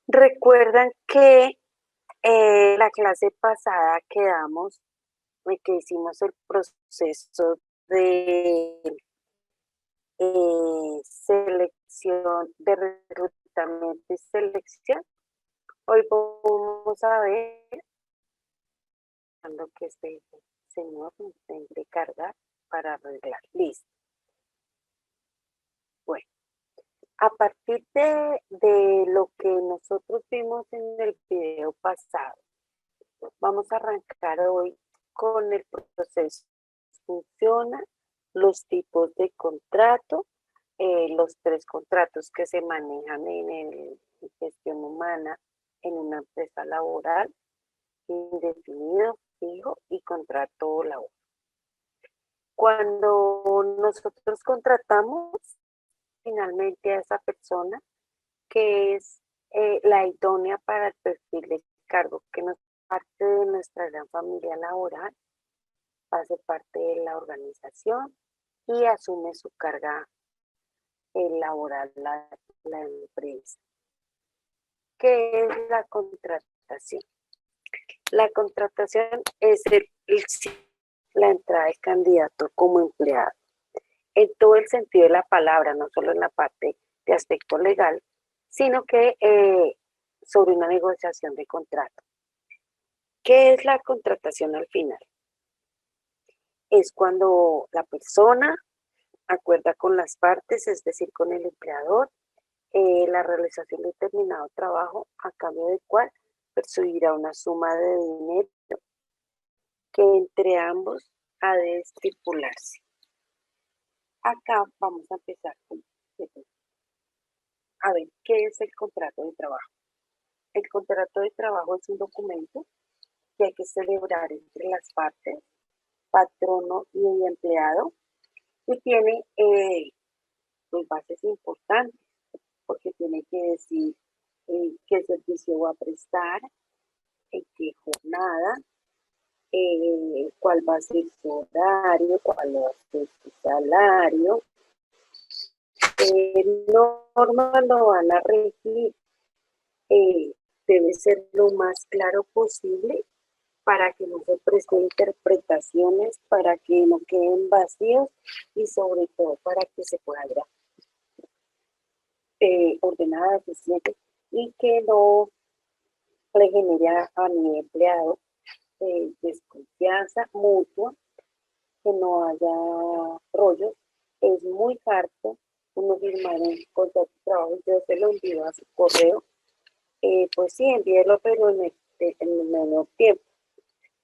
Recuerdan que la clase pasada quedamos, que hicimos el proceso de selección, de reclutamiento y selección. Hoy vamos a ver lo que este señor nos tiene que cargar para arreglar. Listo. Bueno, a partir de lo que nosotros vimos en el video pasado, vamos a arrancar hoy con el proceso. Funciona, los tipos de contrato, los tres contratos que se manejan en gestión humana en una empresa laboral: indefinido, fijo y contrato laboral. Cuando nosotros contratamos finalmente a esa persona que es la idónea para el perfil de cargo, que nos parte de nuestra gran familia laboral, hace parte de la organización y asume su carga laboral la empresa. ¿Qué es la contratación? La contratación es la entrada del candidato como empleado, en todo el sentido de la palabra, no solo en la parte de aspecto legal, sino que sobre una negociación de contrato. ¿Qué es la contratación al final? Es cuando la persona acuerda con las partes, es decir, con el empleador, la realización de determinado trabajo, a cambio del cual percibirá una suma de dinero que entre ambos ha de estipularse. Acá vamos a empezar con a ver qué es el contrato de trabajo. El contrato de trabajo es un documento que hay que celebrar entre las partes, patrono y empleado, y tiene pues, bases importantes, porque tiene que decir qué servicio va a prestar, en qué jornada, cuál va a ser su horario, cuál va a ser su salario. Normas lo van a regir, debe ser lo más claro posible para que no se presten interpretaciones, para que no queden vacíos y sobre todo para que se pueda ir ordenada, eficiente y que no le genere a mi empleado desconfianza mutua, que no haya rollos. Es muy harto uno firmar un contrato de trabajo. Yo se lo envío a su correo, pues sí, envíelo, pero en el menor tiempo,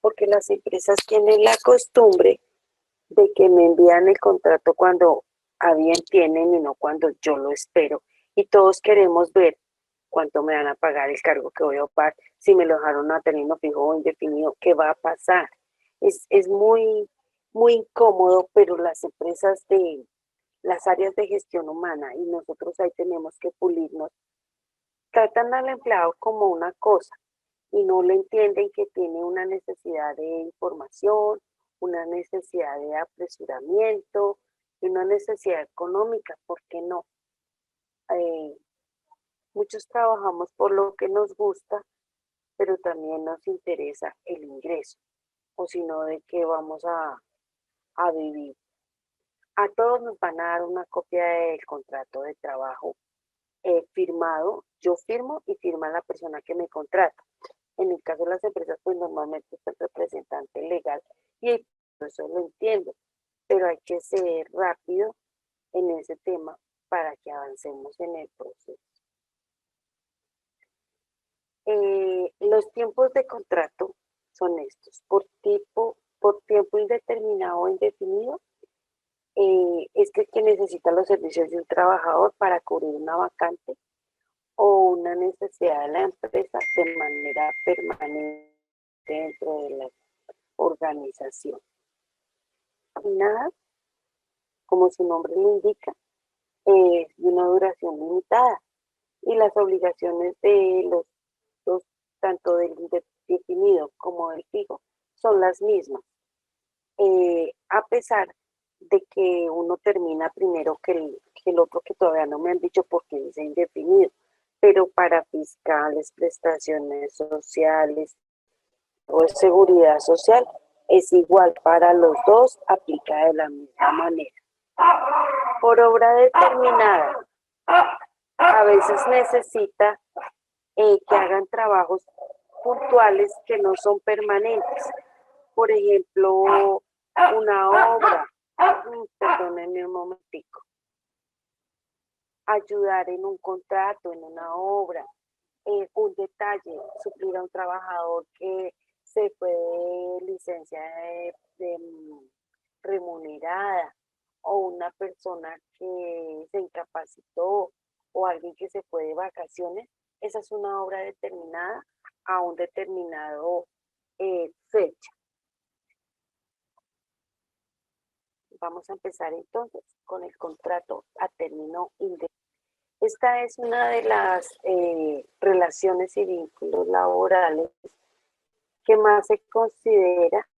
porque las empresas tienen la costumbre de que me envían el contrato cuando a bien tienen y no cuando yo lo espero. Y todos queremos ver cuánto me van a pagar, el cargo que voy a ocupar, si me lo dejaron a término fijo o indefinido, qué va a pasar. Es muy, muy incómodo, pero las empresas de las áreas de gestión humana, y nosotros ahí tenemos que pulirnos, tratan al empleado como una cosa y no le entienden que tiene una necesidad de información, una necesidad de apresuramiento y una necesidad económica. ¿Por qué no? Eh, Muchos trabajamos por lo que nos gusta, pero también nos interesa el ingreso, o si no, de qué vamos a vivir. A todos nos van a dar una copia del contrato de trabajo firmado. Yo firmo y firma la persona que me contrata. En el caso de las empresas, pues normalmente es el representante legal y eso lo entiendo, pero hay que ser rápido en ese tema para que avancemos en el proceso. Los tiempos de contrato son estos: por tiempo indeterminado o indefinido, es que necesita los servicios de un trabajador para cubrir una vacante o una necesidad de la empresa de manera permanente dentro de la organización. Y nada, como su nombre lo indica, es de una duración limitada, y las obligaciones de los dos, tanto del indefinido como del fijo, son las mismas. A pesar de que uno termina primero que el otro, que todavía no me han dicho por qué dice indefinido, pero para fiscales, prestaciones sociales o de seguridad social es igual para los dos, aplica de la misma manera. Por obra determinada, a veces necesita que hagan trabajos puntuales que no son permanentes. Por ejemplo, una obra, perdónenme un momentico, ayudar en un contrato, en una obra, un detalle, suplir a un trabajador que se fue de licencia remunerada, o una persona que se incapacitó, o alguien que se fue de vacaciones. Esa es una obra determinada a un determinado fecha. Vamos a empezar entonces con el contrato a término indefinido. Esta es una de las relaciones y vínculos laborales que más se considera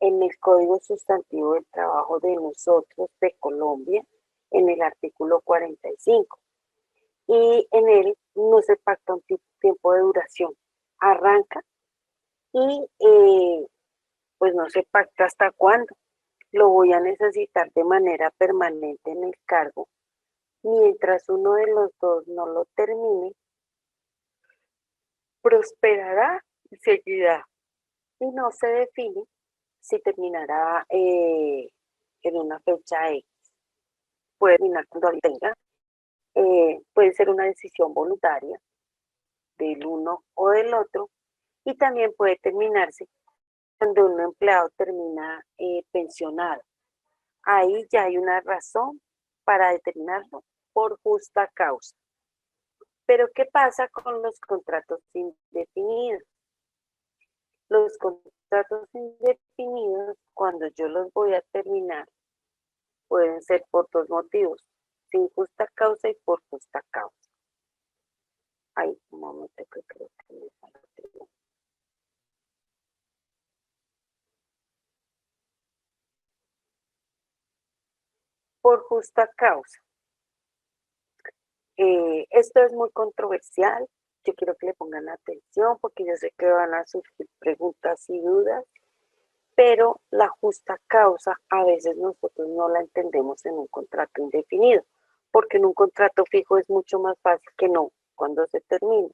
en el Código Sustantivo del Trabajo de nosotros de Colombia, en el artículo 45. Y en él no se pacta un tiempo de duración. Arranca y pues no se pacta hasta cuándo. Lo voy a necesitar de manera permanente en el cargo. Mientras uno de los dos no lo termine, prosperará y seguirá. Y no se define si terminará en una fecha X. Puede terminar cuando alguien tenga. Puede ser una decisión voluntaria del uno o del otro. Y también puede terminarse cuando un empleado termina pensionado. Ahí ya hay una razón para determinarlo por justa causa. Pero ¿qué pasa con los contratos indefinidos? Los contratos indefinidos, cuando yo los voy a terminar, pueden ser por dos motivos: sin justa causa y por justa causa. Ay, un momento que creo que me faltó. Por justa causa. Esto es muy controversial. Yo quiero que le pongan atención porque yo sé que van a surgir preguntas y dudas, pero la justa causa a veces nosotros no la entendemos en un contrato indefinido, porque en un contrato fijo es mucho más fácil que no cuando se termina.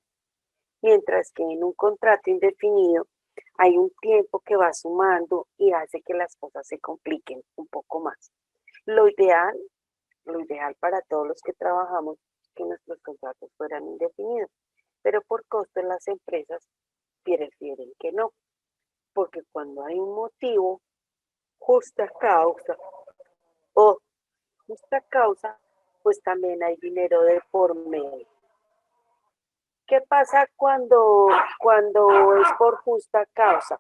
Mientras que en un contrato indefinido hay un tiempo que va sumando y hace que las cosas se compliquen un poco más. Lo ideal para todos los que trabajamos es que nuestros contratos fueran indefinidos, pero por costo las empresas prefieren que no, porque cuando hay un motivo, justa causa o justa causa, pues también hay dinero de por medio. ¿Qué pasa cuando es por justa causa?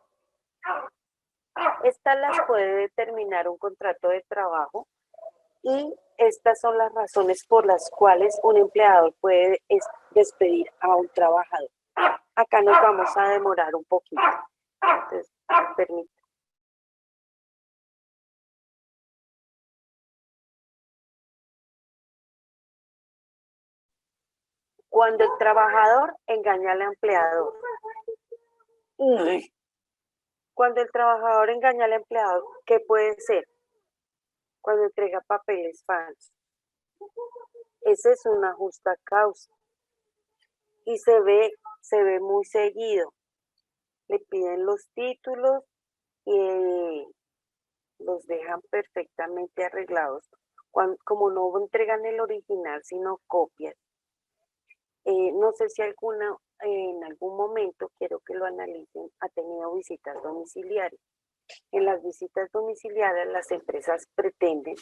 Estas las puede determinar un contrato de trabajo y estas son las razones por las cuales un empleador puede despedir a un trabajador. Acá nos vamos a demorar un poquito. Entonces, permítanme. Cuando el trabajador engaña al empleador. Cuando el trabajador engaña al empleador, ¿qué puede ser? Cuando entrega papeles falsos. Esa es una justa causa. Y se ve muy seguido. Le piden los títulos y los dejan perfectamente arreglados. Como no entregan el original, sino copias. No sé si en algún momento, quiero que lo analicen, ha tenido visitas domiciliarias. En las visitas domiciliarias las empresas pretenden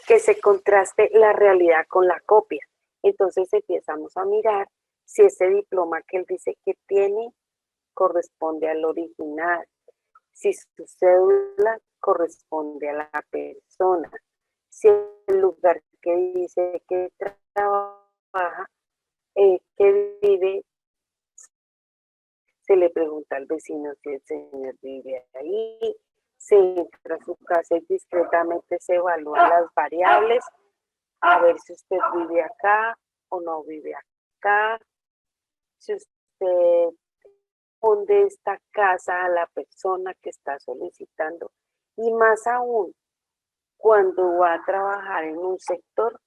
que se contraste la realidad con la copia. Entonces empezamos a mirar si ese diploma que él dice que tiene corresponde al original, si su cédula corresponde a la persona, si el lugar que dice que trabaja, que vive, se le pregunta al vecino si el señor vive ahí, se entra a su casa y discretamente se evalúan las variables, a ver si usted vive acá o no vive acá. acá, si usted responde esta casa a la persona que está solicitando, y más aún cuando va a trabajar en un sector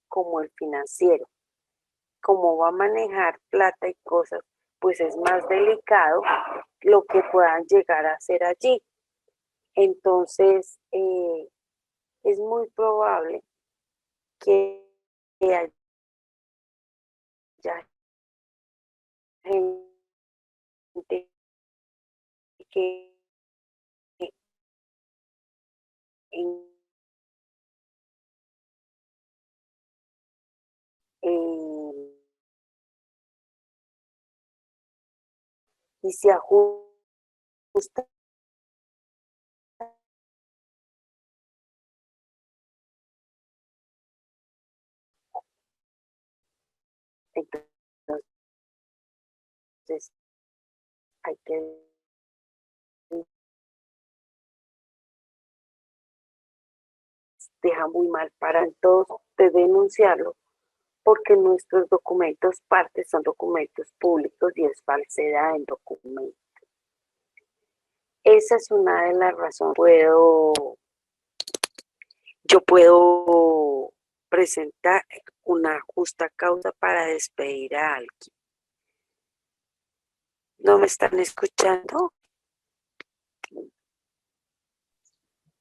como el financiero, como va a manejar plata y cosas, pues es más delicado lo que puedan llegar a hacer allí. Entonces, es muy probable que haya gente que en, en, y se ajusta. Entonces, hay que dejar muy mal para entonces de denunciarlo, porque nuestros documentos parte son documentos públicos y es falsedad en documentos. Esa es una de las razones. Yo puedo presentar una justa causa para despedir a alguien. ¿No me están escuchando?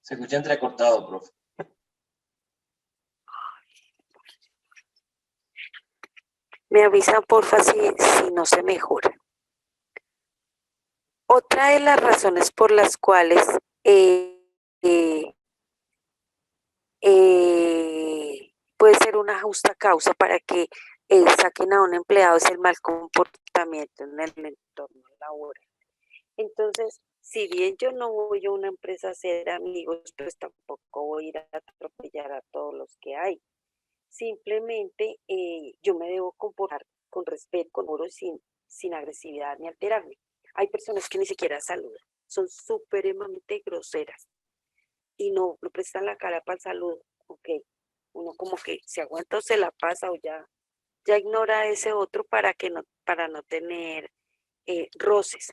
Se escucha entrecortado, profe. Me avisan porfa si no se mejora. Otra de las razones por las cuales puede ser una justa causa para que saquen a un empleado es el mal comportamiento en el entorno laboral. Entonces, si bien yo no voy a una empresa a hacer amigos, pues tampoco voy a ir a atropellar a todos los que hay. Simplemente yo me debo comportar con respeto, con oro, sin agresividad ni alterarme. Hay personas que ni siquiera saludan, son supremamente groseras y no prestan la cara para el saludo. Ok, uno como que se aguanta o se la pasa o ya ignora a ese otro para no tener roces.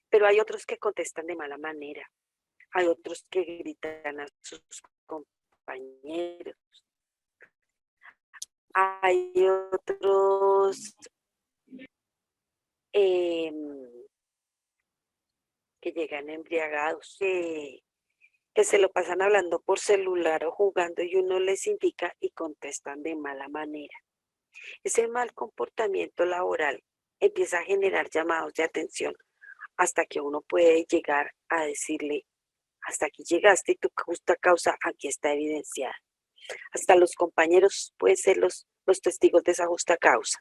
Pero hay otros que contestan de mala manera, hay otros que gritan a sus compañeros, hay otros eh, que llegan embriagados, que se lo pasan hablando por celular o jugando y uno les indica y contestan de mala manera. Ese mal comportamiento laboral empieza a generar llamados de atención hasta que uno puede llegar a decirle, hasta aquí llegaste y tu justa causa aquí está evidenciada. Hasta los compañeros pueden ser los testigos de esa justa causa.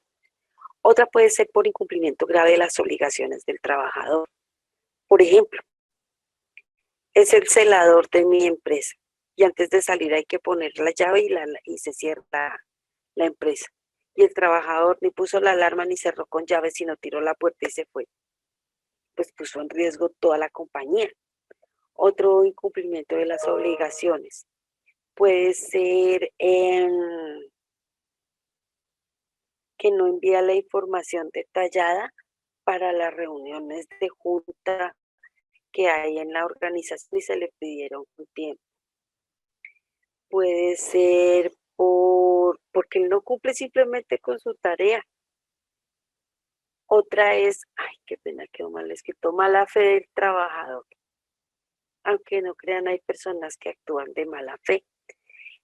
Otra puede ser por incumplimiento grave de las obligaciones del trabajador. Por ejemplo, es el celador de mi empresa y antes de salir hay que poner la llave y se cierra la empresa. Y el trabajador ni puso la alarma ni cerró con llave, sino tiró la puerta y se fue. Pues puso en riesgo toda la compañía. Otro incumplimiento de las obligaciones puede ser que no envía la información detallada para las reuniones de junta que hay en la organización y se le pidieron un tiempo. Puede ser porque él no cumple simplemente con su tarea. Otra es, ay, qué pena, quedó mal escrito, mala fe del trabajador. Aunque no crean, hay personas que actúan de mala fe.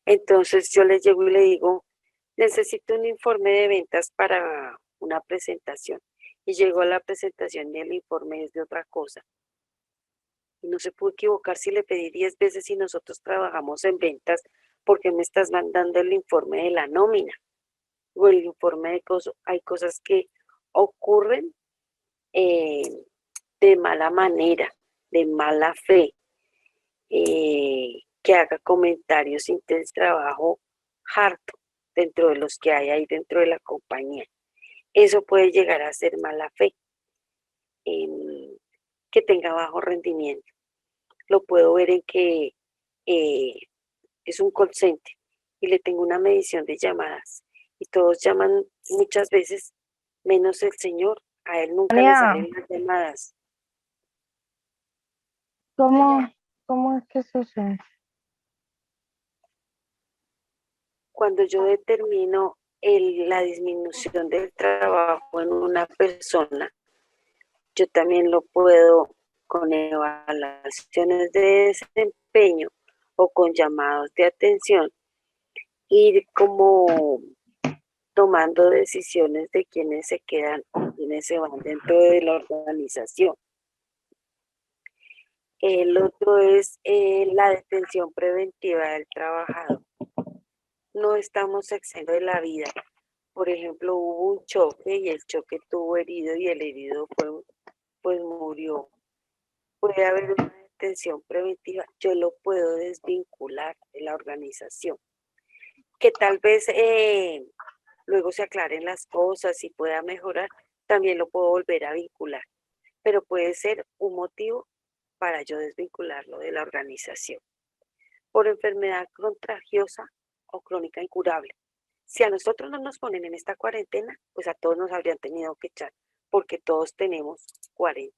Entonces yo les llego y le digo, necesito un informe de ventas para una presentación. Y llegó a la presentación y el informe es de otra cosa. Y no se puede equivocar si le pedí 10 veces y nosotros trabajamos en ventas, porque me estás mandando el informe de la nómina o el informe de cosas. Hay cosas que ocurren eh, de mala manera, de mala fe, que haga comentarios sin trabajo harto dentro de los que hay ahí dentro de la compañía. Eso puede llegar a ser mala fe, que tenga bajo rendimiento. Lo puedo ver en que eh, es un call center y le tengo una medición de llamadas y todos llaman muchas veces menos el Señor. A Él nunca le Tania, salen las llamadas. ¿cómo es que sucede? Cuando yo determino la disminución del trabajo en una persona, yo también lo puedo con evaluaciones de desempeño o con llamados de atención, ir como tomando decisiones de quiénes se quedan o quiénes se van dentro de la organización. El otro es la detención preventiva del trabajador. No estamos exentos de la vida. Por ejemplo, hubo un choque y el choque tuvo herido y el herido pues murió. Puede haber una detención preventiva. Yo lo puedo desvincular de la organización. Que tal vez luego se aclaren las cosas y pueda mejorar, también lo puedo volver a vincular. Pero puede ser un motivo para yo desvincularlo de la organización. Por enfermedad contagiosa o crónica incurable. Si a nosotros no nos ponen en esta cuarentena, pues a todos nos habrían tenido que echar, porque todos tenemos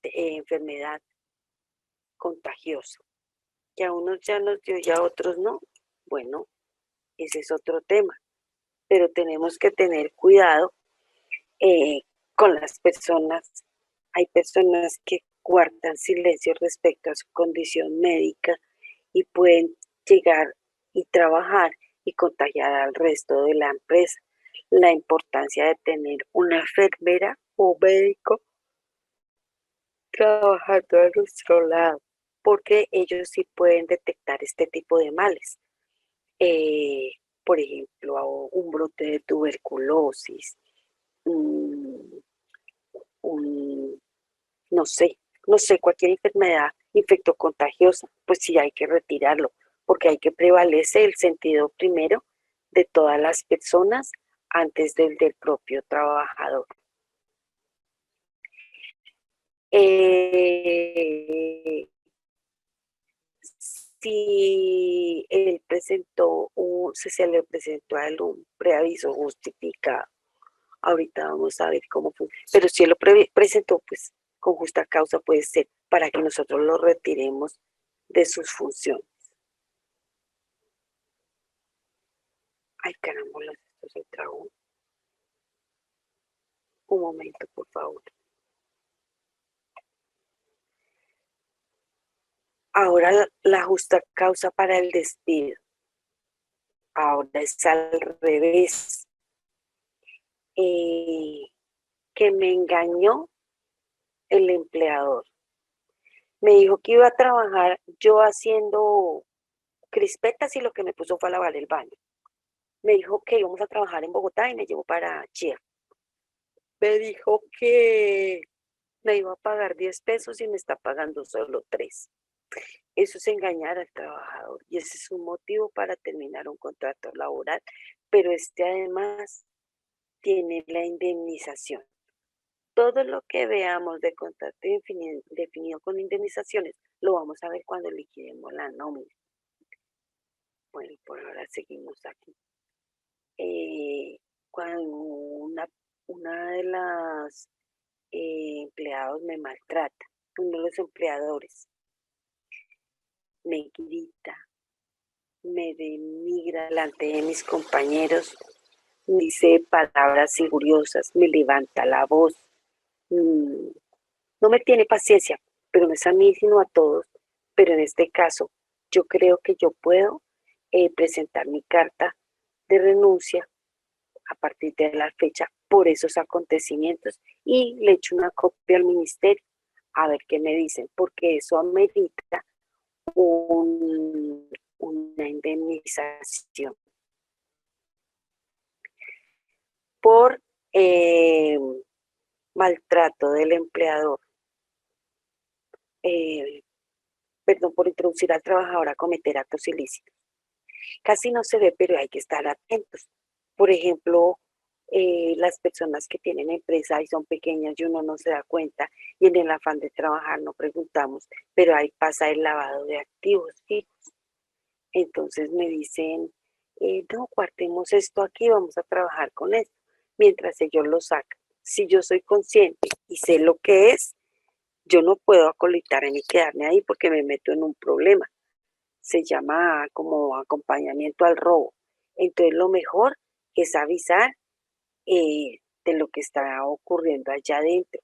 enfermedad contagiosa. Que a unos ya nos dio y a otros no. Bueno, ese es otro tema. Pero tenemos que tener cuidado con las personas. Hay personas que guardan silencio respecto a su condición médica y pueden llegar y trabajar y contagiar al resto de la empresa. La importancia de tener una enfermera o médico trabajando a nuestro lado, porque ellos sí pueden detectar este tipo de males. Por ejemplo, un brote de tuberculosis, un, un, no sé, cualquier enfermedad infectocontagiosa, pues sí hay que retirarlo, porque hay que prevalecer el sentido primero de todas las personas antes del propio trabajador. Si él presentó, se le presentó a él un preaviso justificado, ahorita vamos a ver cómo fue, pero si él lo presentó, pues con justa causa puede ser para que nosotros lo retiremos de sus funciones. Ay, carambola, esto se trabó. Un momento, por favor. Ahora la justa causa para el despido. Ahora es al revés. Que me engañó el empleador. Me dijo que iba a trabajar yo haciendo crispetas y lo que me puso fue a lavar el baño. Me dijo que íbamos a trabajar en Bogotá y me llevó para Chía. Me dijo que me iba a pagar 10 pesos y me está pagando solo 3. Eso es engañar al trabajador y ese es un motivo para terminar un contrato laboral, pero además tiene la indemnización. Todo lo que veamos de contrato definido con indemnizaciones lo vamos a ver cuando liquidemos la nómina. Bueno, por ahora seguimos aquí. Cuando una de las empleados me maltrata, uno de los empleadores me grita, me denigra delante de mis compañeros, me dice palabras injuriosas, me levanta la voz, no me tiene paciencia, pero no es a mí sino a todos. Pero en este caso, yo creo que yo puedo presentar mi carta de renuncia a partir de la fecha por esos acontecimientos y le echo una copia al ministerio a ver qué me dicen, porque eso amerita una indemnización por maltrato del empleador, perdón, por introducir al trabajador a cometer actos ilícitos. Casi no se ve, pero hay que estar atentos. Por ejemplo, las personas que tienen empresa y son pequeñas y uno no se da cuenta y en el afán de trabajar no preguntamos, pero ahí pasa el lavado de activos fijos. Entonces me dicen, no, guardemos esto aquí, vamos a trabajar con esto, mientras ellos lo sacan. Si yo soy consciente y sé lo que es, yo no puedo acolitarme ni quedarme ahí porque me meto en un problema. Se llama como acompañamiento al robo. Entonces lo mejor es avisar de lo que está ocurriendo allá adentro.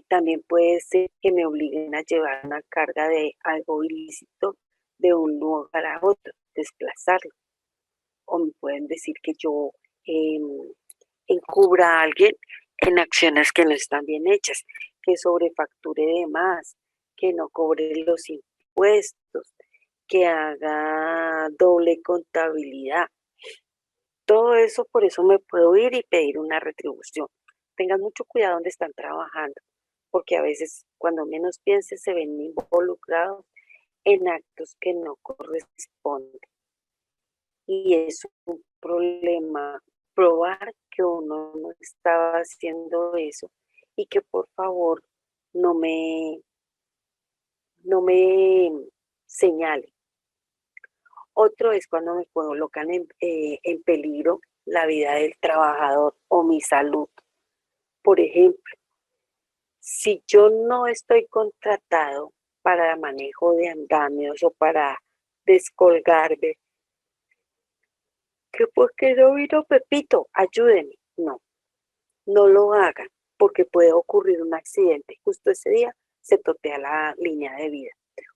También puede ser que me obliguen a llevar una carga de algo ilícito de un lugar a otro, desplazarlo. O me pueden decir que yo em, encubra a alguien en acciones que no están bien hechas, que sobrefacture de más, que no cobre los impuestos, que haga doble contabilidad. Todo eso, por eso me puedo ir y pedir una retribución. Tengan mucho cuidado donde están trabajando, porque a veces cuando menos piensen se ven involucrados en actos que no corresponden. Y es un problema probar que uno no estaba haciendo eso y que por favor no me, no me señale. Otro es cuando me colocan en peligro la vida del trabajador o mi salud. Por ejemplo, si yo no estoy contratado para manejo de andamios o para descolgarme, que por qué no vino Pepito, ayúdeme. No, no lo hagan porque puede ocurrir un accidente. Justo ese día se totea la línea de vida.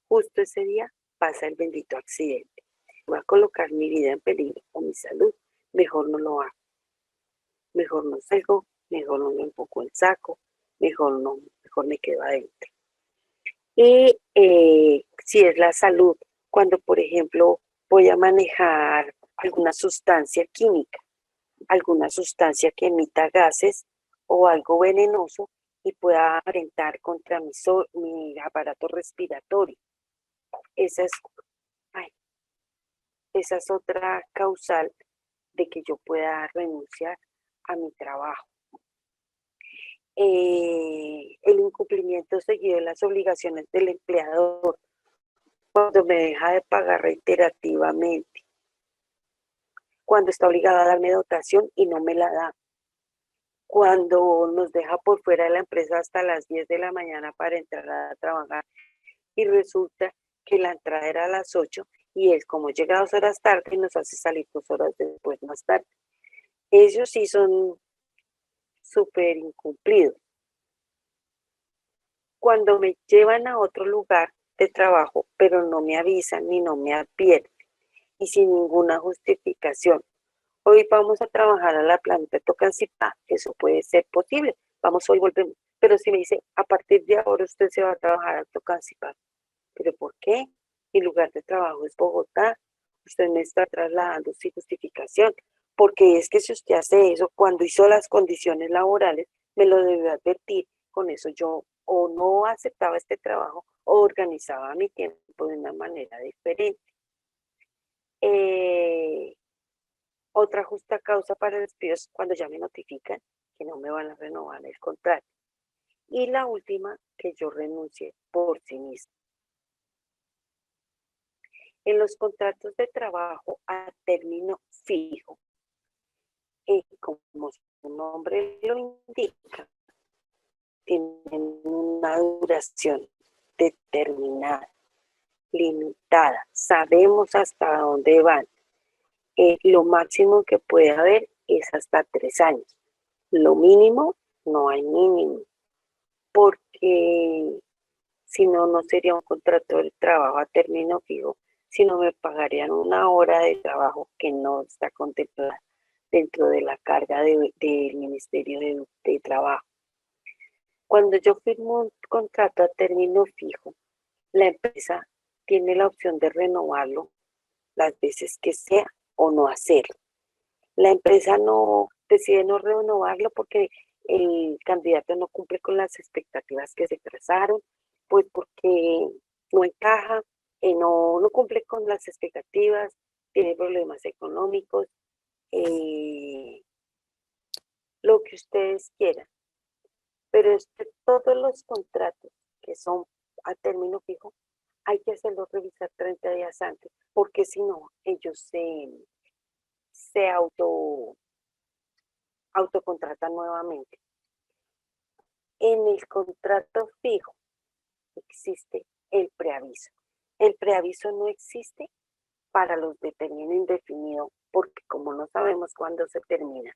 Justo ese día pasa el bendito accidente. Voy a colocar mi vida en peligro o mi salud. Mejor no lo hago. Mejor no salgo, mejor no me empujo el saco, mejor me quedo adentro. Y si es la salud, cuando por ejemplo voy a manejar alguna sustancia química, alguna sustancia que emita gases o algo venenoso y pueda atentar contra mi aparato respiratorio. Esa es, ay, esa es otra causal de que yo pueda renunciar a mi trabajo. El incumplimiento seguido de las obligaciones del empleador cuando me deja de pagar reiterativamente, cuando está obligado a darme dotación y no me la da, cuando nos deja por fuera de la empresa hasta las 10 de la mañana para entrar a trabajar y resulta que la entrada era a las 8 y él como llega 2 horas tarde nos hace salir 2 horas después más tarde. Ellos sí son súper incumplidos. Cuando me llevan a otro lugar de trabajo, pero no me avisan ni no me advierten y sin ninguna justificación. Hoy vamos a trabajar a la planta de Tocancipá, eso puede ser posible, vamos hoy, volvemos. Pero si me dice, a partir de ahora usted se va a trabajar a Tocancipá, ¿pero por qué? Mi lugar de trabajo es Bogotá, usted me está trasladando sin justificación, porque es que si usted hace eso, cuando hizo las condiciones laborales, me lo debió advertir, con eso yo o no aceptaba este trabajo o organizaba mi tiempo de una manera diferente. Otra justa causa para despidos cuando ya me notifican que no me van a renovar el contrato. Y la última, que yo renuncie por sí misma. En los contratos de trabajo a término fijo, como su nombre lo indica, tienen una duración determinada, limitada. Sabemos hasta dónde van. Lo máximo que puede haber es hasta 3 años. Lo mínimo, no hay mínimo, porque si no, no sería un contrato de trabajo a término fijo, sino me pagarían una hora de trabajo que no está contemplada dentro de la carga del Ministerio de Trabajo. Cuando yo firmo un contrato a término fijo, la empresa tiene la opción de renovarlo las veces que sea o no hacerlo. La empresa no decide no renovarlo porque el candidato no cumple con las expectativas que se trazaron, pues porque no encaja, no cumple con las expectativas, tiene problemas económicos, lo que ustedes quieran. Pero todos los contratos que son a término fijo, hay que hacerlos revisar 30 días antes, porque si no, ellos se autocontrata nuevamente. En el contrato fijo existe el preaviso. El preaviso no existe para los de término indefinido, porque como no sabemos cuándo se termina,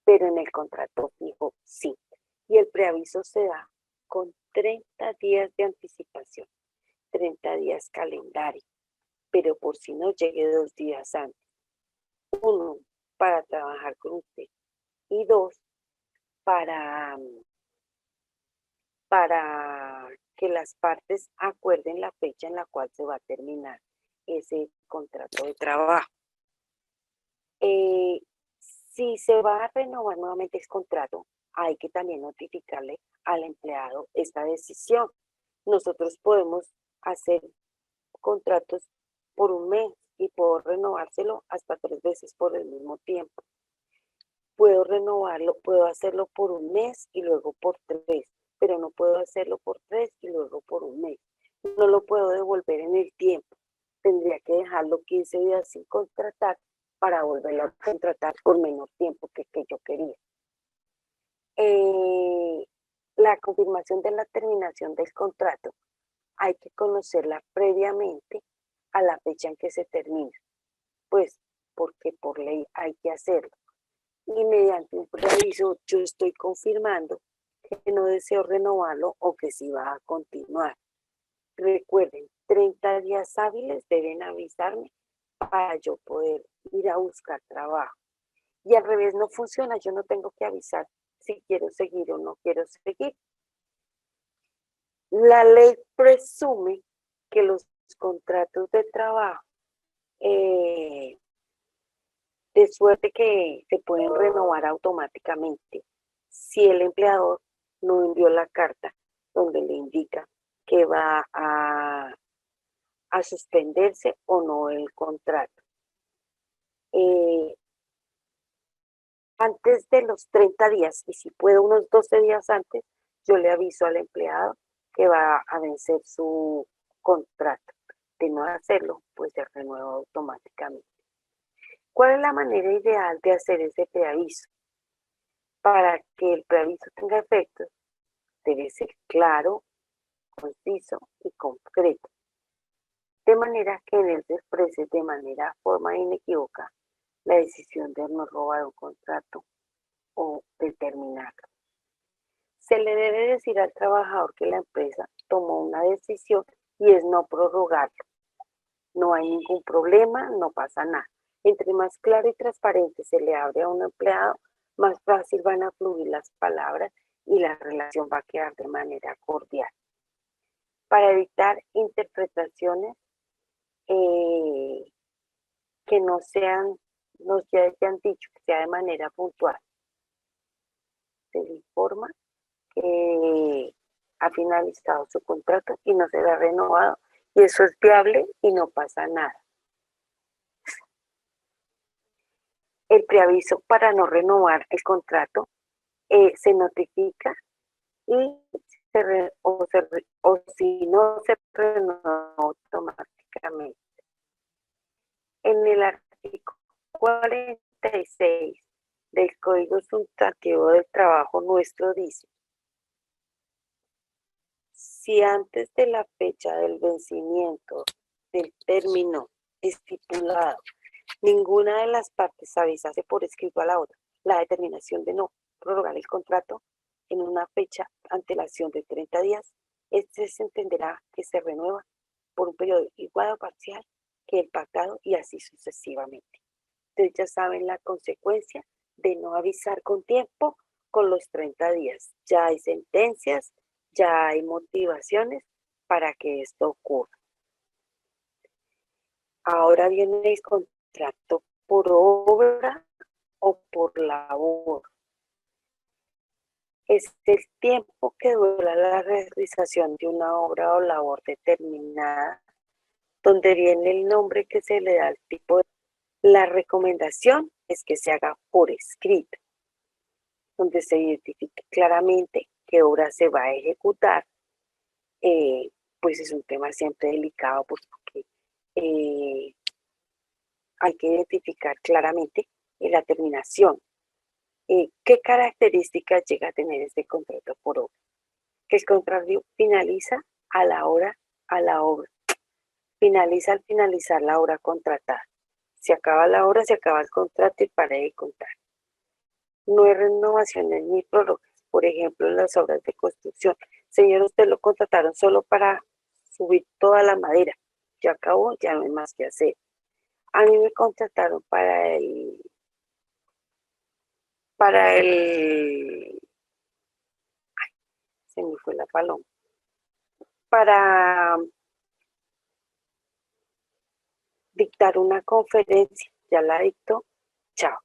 pero en el contrato fijo sí. Y el preaviso se da con 30 días de anticipación, 30 días calendario, pero por si no llegue 2 días antes. 1, para trabajar con usted, y 2, para que las partes acuerden la fecha en la cual se va a terminar ese contrato de trabajo. Si se va a renovar nuevamente el contrato, hay que también notificarle al empleado esta decisión. Nosotros podemos hacer contratos por un mes y puedo renovárselo hasta 3 veces por el mismo tiempo. Puedo renovarlo, puedo hacerlo por un mes y luego por 3, pero no puedo hacerlo por 3 y luego por un mes. No lo puedo devolver en el tiempo. Tendría que dejarlo 15 días sin contratar para volverlo a contratar por menor tiempo que yo quería. La confirmación de la terminación del contrato hay que conocerla previamente a la fecha en que se termina, pues porque por ley hay que hacerlo. Y mediante un preaviso yo estoy confirmando que no deseo renovarlo o que sí va a continuar. Recuerden, 30 días hábiles deben avisarme para yo poder ir a buscar trabajo. Y al revés no funciona, yo no tengo que avisar si quiero seguir o no quiero seguir. La ley presume que los contratos de trabajo de suerte que se pueden renovar automáticamente si el empleador no envió la carta donde le indica que va a suspenderse o no el contrato. Antes de los 30 días, y si puedo unos 12 días antes, yo le aviso al empleado que va a vencer su contrato. De no hacerlo, pues se renueva automáticamente. ¿Cuál es la manera ideal de hacer ese preaviso? Para que el preaviso tenga efectos, debe ser claro, conciso y concreto, de manera que en él se exprese de forma inequívoca la decisión de no robar un contrato o de terminarlo. Se le debe decir al trabajador que la empresa tomó una decisión y es no prorrogarlo. No hay ningún problema, no pasa nada. Entre más claro y transparente se le abre a un empleado, más fácil van a fluir las palabras y la relación va a quedar de manera cordial. Para evitar interpretaciones que no ya hayan dicho, que sea de manera puntual, se le informa que ha finalizado su contrato y no será renovado, y eso es viable y no pasa nada. El preaviso para no renovar el contrato se notifica y si no se renueva automáticamente. En el artículo 46 del Código Sustantivo del Trabajo nuestro dice: si antes de la fecha del vencimiento del término estipulado ninguna de las partes avisase por escrito a la otra la determinación de no prorrogar el contrato en una fecha antelación de 30 días, este se entenderá que se renueva por un periodo igual o parcial que el pactado y así sucesivamente. Ustedes ya saben la consecuencia de no avisar con tiempo con los 30 días. Ya hay sentencias, ya hay motivaciones para que esto ocurra. Ahora viene el contrato por obra o por labor. Es el tiempo que dura la realización de una obra o labor determinada, donde viene el nombre que se le da al tipo de... La recomendación es que se haga por escrito, donde se identifique claramente qué obra se va a ejecutar. Pues es un tema siempre delicado porque hay que identificar claramente la terminación. ¿Qué características llega a tener este contrato por obra? Que el contrato finaliza a la hora, a la obra. Finaliza al finalizar la obra contratada. Se acaba la obra, se acaba el contrato y para de contar. No hay renovaciones ni prórrogas. Por ejemplo, en las obras de construcción. Señor, usted lo contrataron solo para subir toda la madera. Ya acabó, ya no hay más que hacer. A mí me contrataron se me fue la paloma, para dictar una conferencia. Ya la dictó, chao.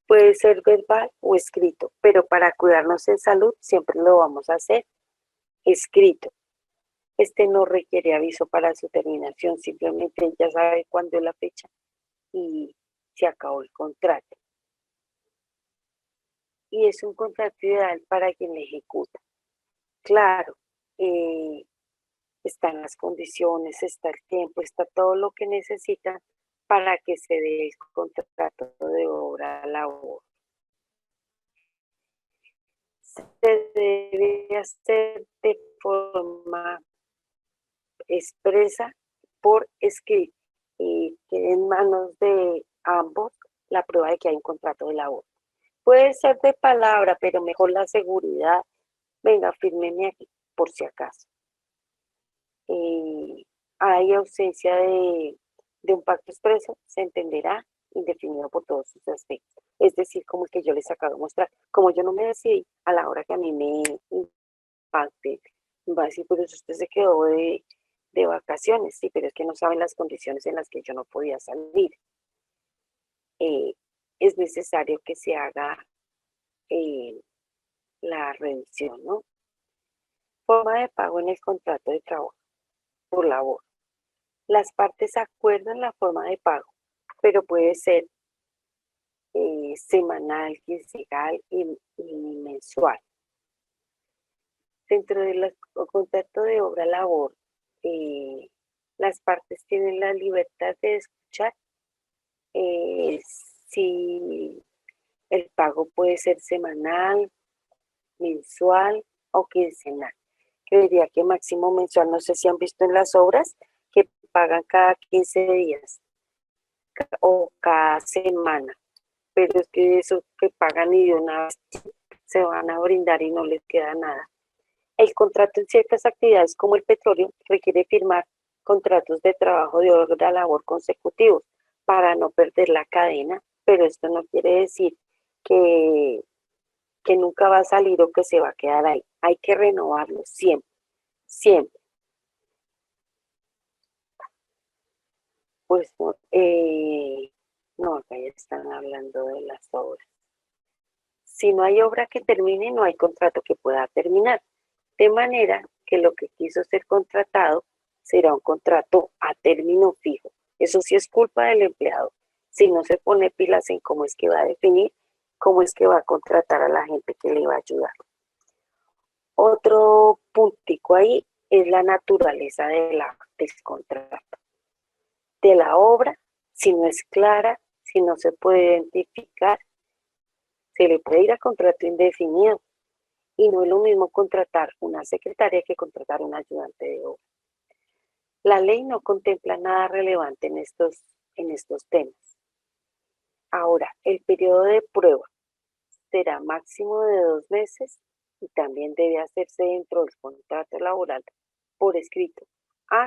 Puede ser verbal o escrito, pero para cuidarnos en salud siempre lo vamos a hacer escrito. Este no requiere aviso para su terminación, simplemente ya sabe cuándo es la fecha y se acabó el contrato. Y es un contrato ideal para quien le ejecuta. Claro, están las condiciones, está el tiempo, está todo lo que necesitan para que se dé el contrato de obra a la obra. Se debe hacer de forma expresa por escrito y quede en manos de ambos la prueba de que hay un contrato de labor. Puede ser de palabra, pero mejor la seguridad. Venga, fírmeme aquí, por si acaso. Hay ausencia de un pacto expreso, se entenderá indefinido por todos sus aspectos. Es decir, como el que yo les acabo de mostrar. Como yo no me decidí a la hora que a mí me impacte, va a decir, pero usted se quedó de vacaciones, sí, pero es que no saben las condiciones en las que yo no podía salir. Es necesario que se haga la revisión, ¿no? Forma de pago en el contrato de trabajo por labor. Las partes acuerdan la forma de pago, pero puede ser semanal, quincenal y mensual. Dentro del contrato de obra labor, las partes tienen la libertad de escuchar si el pago puede ser semanal, mensual o quincenal. Creería que máximo mensual, no sé si han visto en las obras que pagan cada 15 días o cada semana, pero es que eso que pagan y de una vez se van a brindar y no les queda nada. El contrato en ciertas actividades como el petróleo requiere firmar contratos de trabajo de obra labor consecutivos para no perder la cadena, pero esto no quiere decir que nunca va a salir o que se va a quedar ahí. Hay que renovarlo siempre, siempre. Pues no, acá ya están hablando de las obras. Si no hay obra que termine, no hay contrato que pueda terminar. De manera que lo que quiso ser contratado será un contrato a término fijo. Eso sí es culpa del empleado. Si no se pone pilas en cómo es que va a definir, cómo es que va a contratar a la gente que le va a ayudar. Otro puntico ahí es la naturaleza del contrato. De la obra, si no es clara, si no se puede identificar, se le puede ir a contrato indefinido. Y no es lo mismo contratar una secretaria que contratar un ayudante de obra. La ley no contempla nada relevante en estos temas. Ahora, el periodo de prueba será máximo de 2 meses y también debe hacerse dentro del contrato laboral por escrito.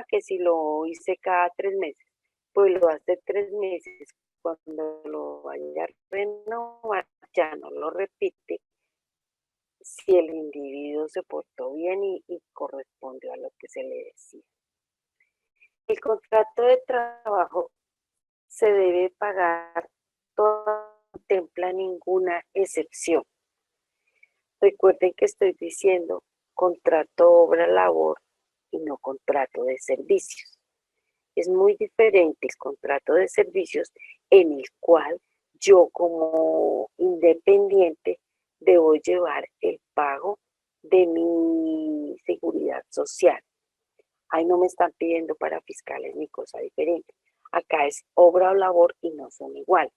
Que si lo hice cada 3 meses, pues lo hace 3 meses. Cuando lo vaya a renovar, ya no lo repite si el individuo se portó bien y correspondió a lo que se le decía. El contrato de trabajo se debe pagar, no contempla ninguna excepción. Recuerden que estoy diciendo contrato obra-labor y no contrato de servicios. Es muy diferente el contrato de servicios en el cual yo como independiente debo llevar el pago de mi seguridad social. Ahí no me están pidiendo para fiscales ni cosa diferente. Acá es obra o labor y no son iguales.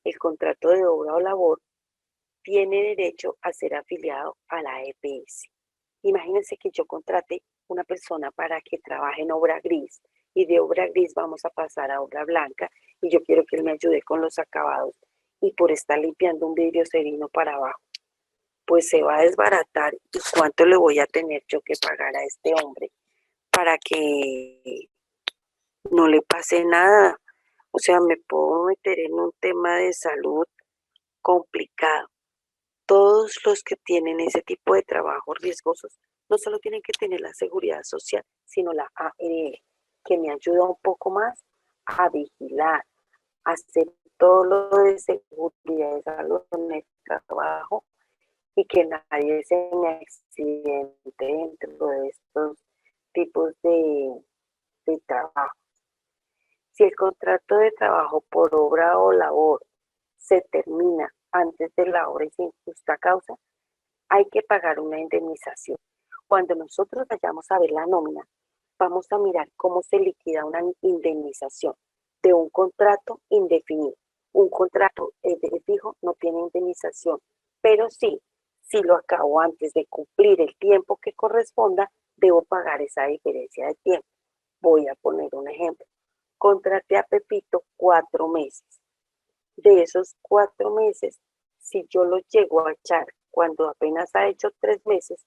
el contrato de obra o labor tiene derecho a ser afiliado a la EPS. Imagínense que yo contrate una persona para que trabaje en obra gris y de obra gris vamos a pasar a obra blanca y yo quiero que él me ayude con los acabados y por estar limpiando un vidrio serino para abajo, pues se va a desbaratar y cuánto le voy a tener yo que pagar a este hombre para que no le pase nada. O sea, me puedo meter en un tema de salud complicado. Todos los que tienen ese tipo de trabajos riesgosos no solo tienen que tener la seguridad social, sino la ARL, que me ayuda un poco más a vigilar, a hacer todo lo de seguridad de salud en el trabajo y que nadie se me accidente dentro de estos tipos de trabajo. Si el contrato de trabajo por obra o labor se termina antes de la hora y sin justa causa, hay que pagar una indemnización. Cuando nosotros vayamos a ver la nómina, vamos a mirar cómo se liquida una indemnización de un contrato indefinido. Un contrato de fijo no tiene indemnización, pero sí, si lo acabo antes de cumplir el tiempo que corresponda, debo pagar esa diferencia de tiempo. Voy a poner un ejemplo. Contraté a Pepito 4 meses. De esos 4 meses, si yo lo llego a echar cuando apenas ha hecho 3 meses,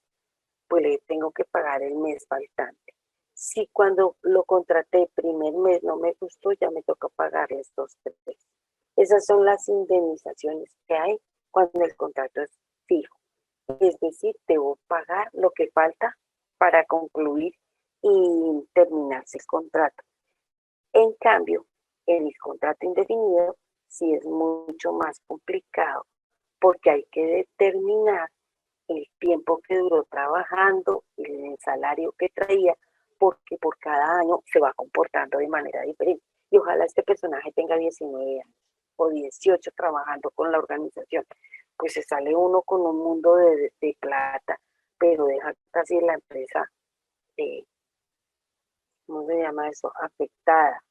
pues le tengo que pagar el mes faltante. Si cuando lo contraté el primer mes no me gustó, ya me toca pagar estos 3. Esas son las indemnizaciones que hay cuando el contrato es fijo. Es decir, debo pagar lo que falta para concluir y terminarse el contrato. En cambio, en el contrato indefinido sí es mucho más complicado porque hay que determinar el tiempo que duró trabajando, el salario que traía, porque por cada año se va comportando de manera diferente. Y ojalá este personaje tenga 19 años o 18 trabajando con la organización. Pues se sale uno con un mundo de plata, pero deja casi la empresa, ¿cómo se llama eso? Afectada,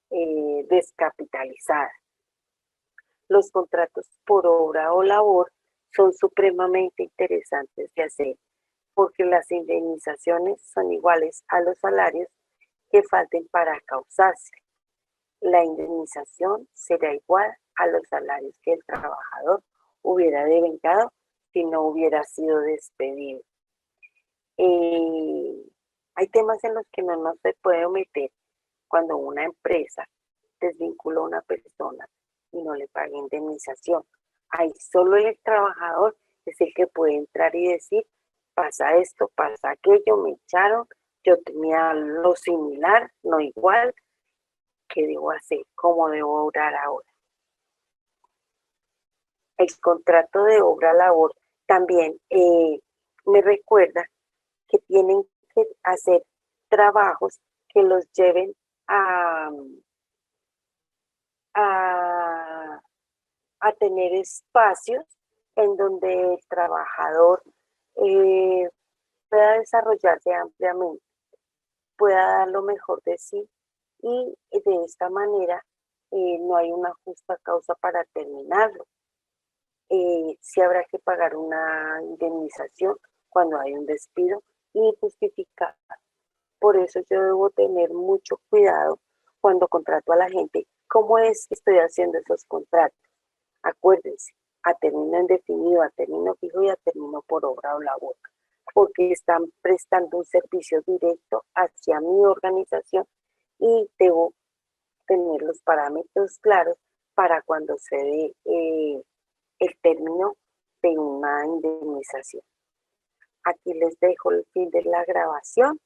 descapitalizada. Los contratos por obra o labor son supremamente interesantes de hacer porque las indemnizaciones son iguales a los salarios que falten para causarse. La indemnización será igual a los salarios que el trabajador hubiera devengado si no hubiera sido despedido. Hay temas en los que no se puede meter cuando una empresa desvincula a una persona y no le paga indemnización. Ahí solo el trabajador es el que puede entrar y decir, pasa esto, pasa aquello, me echaron, yo tenía lo similar, no igual, ¿qué debo hacer? ¿Cómo debo obrar ahora? El contrato de obra-labor también me recuerda que tienen que hacer trabajos que los lleven a tener espacios en donde el trabajador pueda desarrollarse ampliamente, pueda dar lo mejor de sí y de esta manera no hay una justa causa para terminarlo. Sí habrá que pagar una indemnización cuando hay un despido injustificado. Por eso yo debo tener mucho cuidado cuando contrato a la gente. ¿Cómo es que estoy haciendo esos contratos? Acuérdense, a término indefinido, a término fijo y a término por obra o labor, porque están prestando un servicio directo hacia mi organización y debo tener los parámetros claros para cuando se dé el término de una indemnización. Aquí les dejo el fin de la grabación